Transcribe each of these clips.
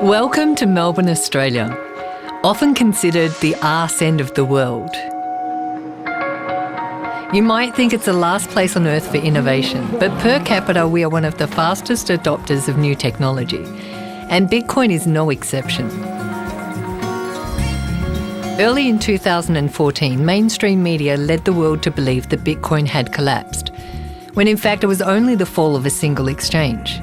Welcome to Melbourne, Australia, often considered the arse end of the world. You might think it's the last place on earth for innovation, but per capita we are one of the fastest adopters of new technology, and Bitcoin is no exception. Early in 2014, mainstream media led the world to believe that Bitcoin had collapsed, when in fact it was only the fall of a single exchange.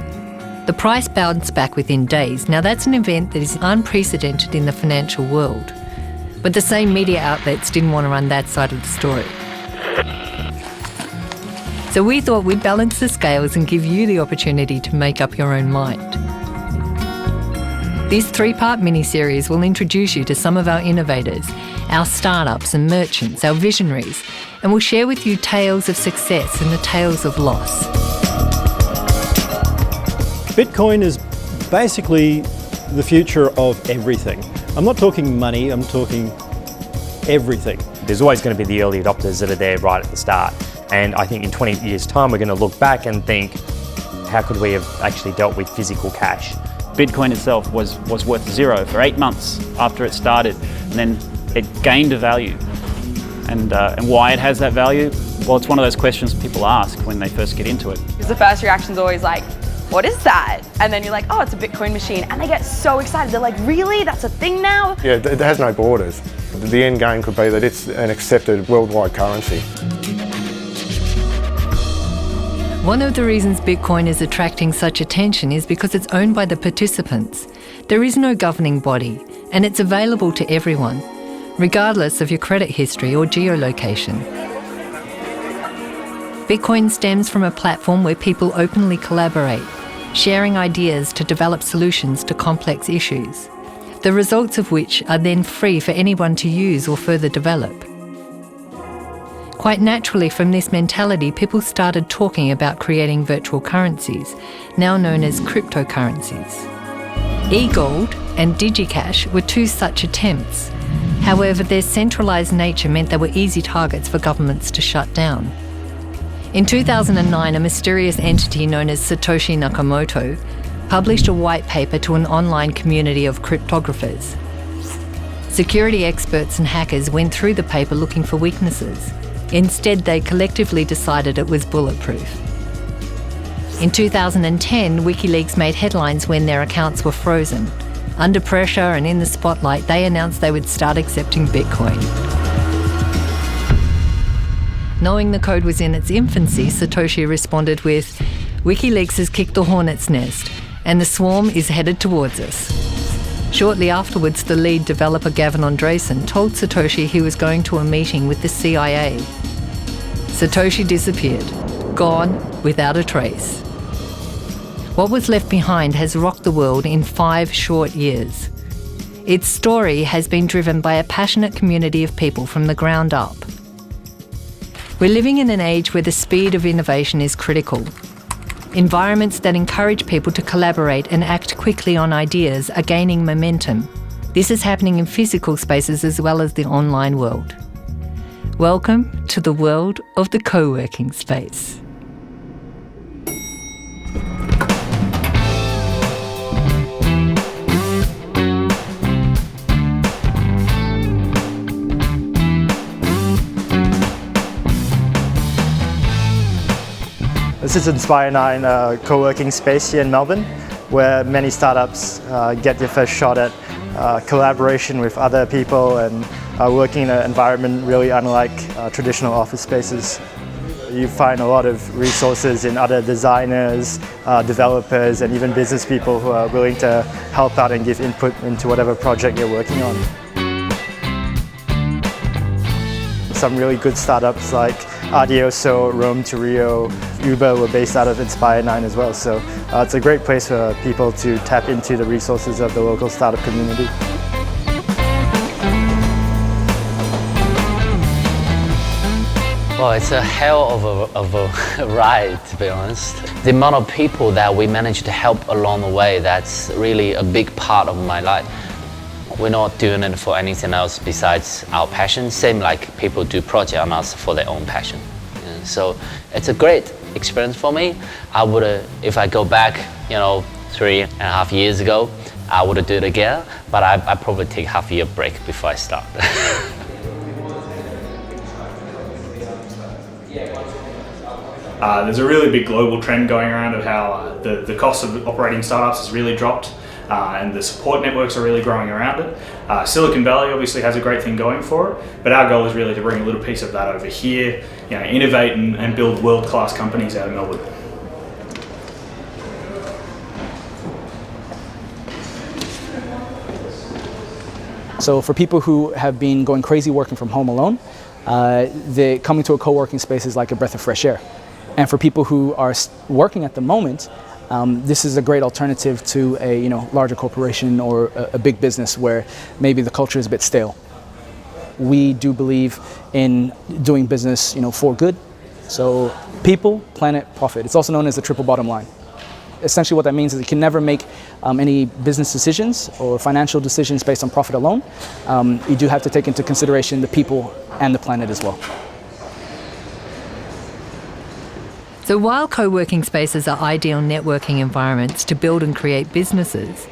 The price bounced back within days. Now that's an event that is unprecedented in the financial world. But the same media outlets didn't want to run that side of the story. So we thought we'd balance the scales and give you the opportunity to make up your own mind. This 3-part mini-series will introduce you to some of our innovators, our startups and merchants, our visionaries, and we'll share with you tales of success and the tales of loss. Bitcoin is basically the future of everything. I'm not talking money, I'm talking everything. There's always going to be the early adopters that are there right at the start. And I think in 20 years' time, we're going to look back and think, how could we have actually dealt with physical cash? Bitcoin itself was worth zero for 8 months after it started, and then it gained a value. And why it has that value? Well, it's one of those questions people ask when they first get into it. The first reaction is always like, what is that? And then you're like, oh, it's a Bitcoin machine. And they get so excited. They're like, really? That's a thing now? Yeah, it has no borders. The end game could be that it's an accepted worldwide currency. One of the reasons Bitcoin is attracting such attention is because it's owned by the participants. There is no governing body, and it's available to everyone, regardless of your credit history or geolocation. Bitcoin stems from a platform where people openly collaborate, sharing ideas to develop solutions to complex issues, the results of which are then free for anyone to use or further develop. Quite naturally, from this mentality, people started talking about creating virtual currencies, now known as cryptocurrencies. E-gold and DigiCash were two such attempts. However, their centralised nature meant they were easy targets for governments to shut down. In 2009, a mysterious entity known as Satoshi Nakamoto published a white paper to an online community of cryptographers. Security experts and hackers went through the paper looking for weaknesses. Instead, they collectively decided it was bulletproof. In 2010, WikiLeaks made headlines when their accounts were frozen. Under pressure and in the spotlight, they announced they would start accepting Bitcoin. Knowing the code was in its infancy, Satoshi responded with, "WikiLeaks has kicked the hornet's nest, and the swarm is headed towards us." Shortly afterwards, the lead developer Gavin Andresen told Satoshi he was going to a meeting with the CIA. Satoshi disappeared, gone without a trace. What was left behind has rocked the world in 5 short years. Its story has been driven by a passionate community of people from the ground up. We're living in an age where the speed of innovation is critical. Environments that encourage people to collaborate and act quickly on ideas are gaining momentum. This is happening in physical spaces as well as the online world. Welcome to the world of the co-working space. This is Inspire9, co-working space here in Melbourne, where many startups get their first shot at collaboration with other people and working in an environment really unlike traditional office spaces. You find a lot of resources in other designers, developers, and even business people who are willing to help out and give input into whatever project you're working on. Some really good startups like Adioso, Rome to Rio, Uber were based out of Inspire9 as well, so it's a great place for people to tap into the resources of the local startup community. Well, it's a hell of a ride, to be honest. The amount of people that we managed to help along the way, that's really a big part of my life. We're not doing it for anything else besides our passion, same like people do project on us for their own passion. So it's a great experience for me. I would, if I go back, 3.5 years ago, I would do it again, but I probably take half a year break before I start. There's a really big global trend going around of how the cost of operating startups has really dropped, and the support networks are really growing around it. Silicon Valley obviously has a great thing going for it, but our goal is really to bring a little piece of that over here, innovate and build world-class companies out of Melbourne. So for people who have been going crazy working from home alone, coming to a co-working space is like a breath of fresh air. And for people who are working at the moment, this is a great alternative to a larger corporation or a big business where maybe the culture is a bit stale. We do believe in doing business for good. So people, planet, profit. It's also known as the triple bottom line. Essentially what that means is you can never make any business decisions or financial decisions based on profit alone. You do have to take into consideration the people and the planet as well. So while co-working spaces are ideal networking environments to build and create businesses,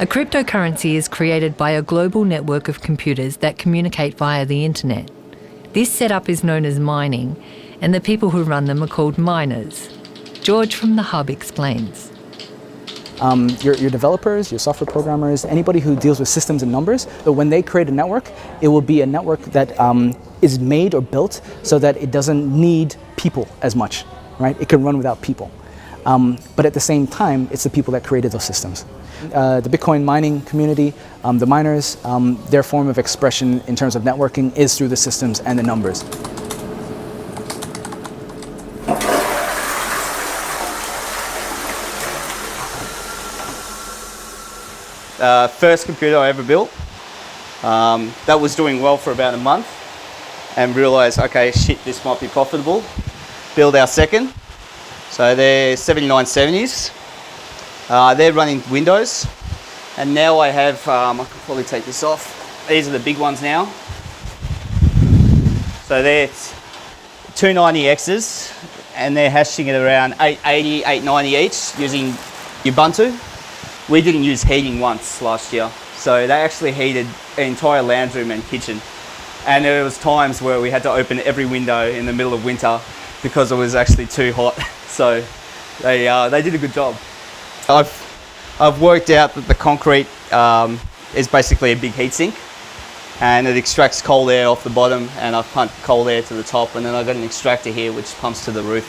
a cryptocurrency is created by a global network of computers that communicate via the internet. This setup is known as mining, and the people who run them are called miners. George from The Hub explains. Your developers, your software programmers, anybody who deals with systems and numbers, but when they create a network, it will be a network that is made or built so that it doesn't need people as much, right? It can run without people. But at the same time, it's the people that created those systems. The Bitcoin mining community, the miners, their form of expression in terms of networking is through the systems and the numbers. First computer I ever built. That was doing well for about a month and realised, okay, shit, this might be profitable. Build our second. So they're 7970s. They're running Windows. And now I have, I can probably take this off. These are the big ones now. So they're 290Xs and they're hashing at around 880, 890 each using Ubuntu. We didn't use heating once last year, so they actually heated an entire lounge room and kitchen. And there was times where we had to open every window in the middle of winter because it was actually too hot. So they did a good job. I've worked out that the concrete is basically a big heatsink, and it extracts cold air off the bottom, and I've pumped cold air to the top, and then I've got an extractor here which pumps to the roof.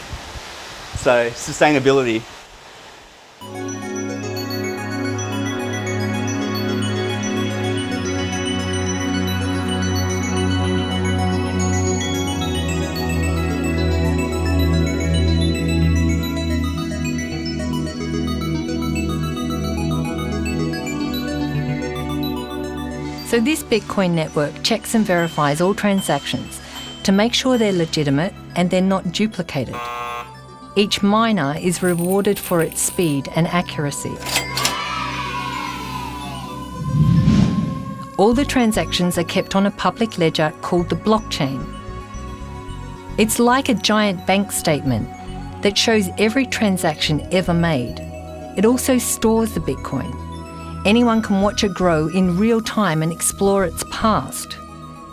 So sustainability. So this Bitcoin network checks and verifies all transactions to make sure they're legitimate and they're not duplicated. Each miner is rewarded for its speed and accuracy. All the transactions are kept on a public ledger called the blockchain. It's like a giant bank statement that shows every transaction ever made. It also stores the Bitcoin. Anyone can watch it grow in real time and explore its past.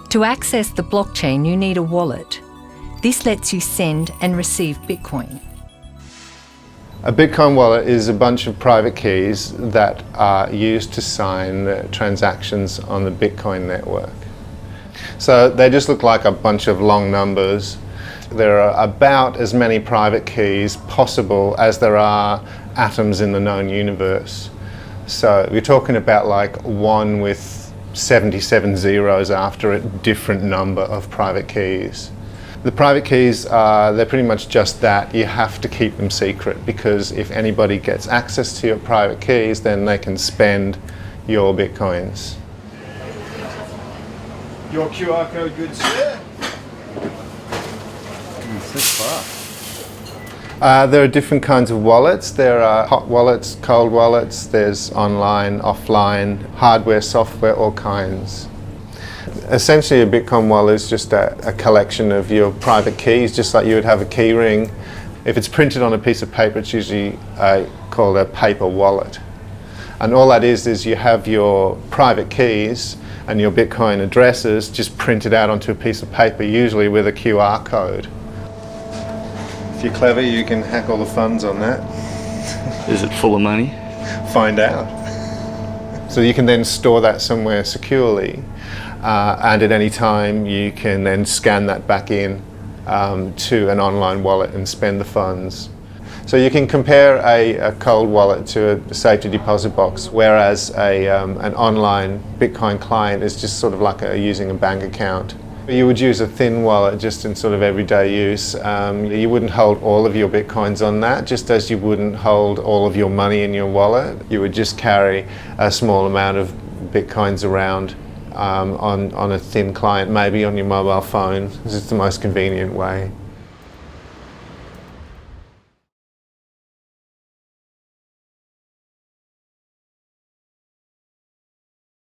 To access the blockchain, you need a wallet. This lets you send and receive Bitcoin. A Bitcoin wallet is a bunch of private keys that are used to sign the transactions on the Bitcoin network. So they just look like a bunch of long numbers. There are about as many private keys possible as there are atoms in the known universe. So we're talking about like 1 with 77 zeros after a different number of private keys. The private keys, they're pretty much just that. You have to keep them secret because if anybody gets access to your private keys, then they can spend your Bitcoins. Your QR code, good sir. There are different kinds of wallets. There are hot wallets, cold wallets, there's online, offline, hardware, software, all kinds. Essentially a Bitcoin wallet is just a collection of your private keys, just like you would have a key ring. If it's printed on a piece of paper, it's usually called a paper wallet. And all that is you have your private keys and your Bitcoin addresses just printed out onto a piece of paper, usually with a QR code. If you're clever, you can hack all the funds on that. Is it full of money? Find out. So you can then store that somewhere securely, and at any time you can then scan that back in to an online wallet and spend the funds. So you can compare a cold wallet to a safety deposit box, whereas an online Bitcoin client is just sort of like using a bank account. You would use a thin wallet just in sort of everyday use. You wouldn't hold all of your Bitcoins on that, just as you wouldn't hold all of your money in your wallet. You would just carry a small amount of Bitcoins around on a thin client, maybe on your mobile phone. This is the most convenient way.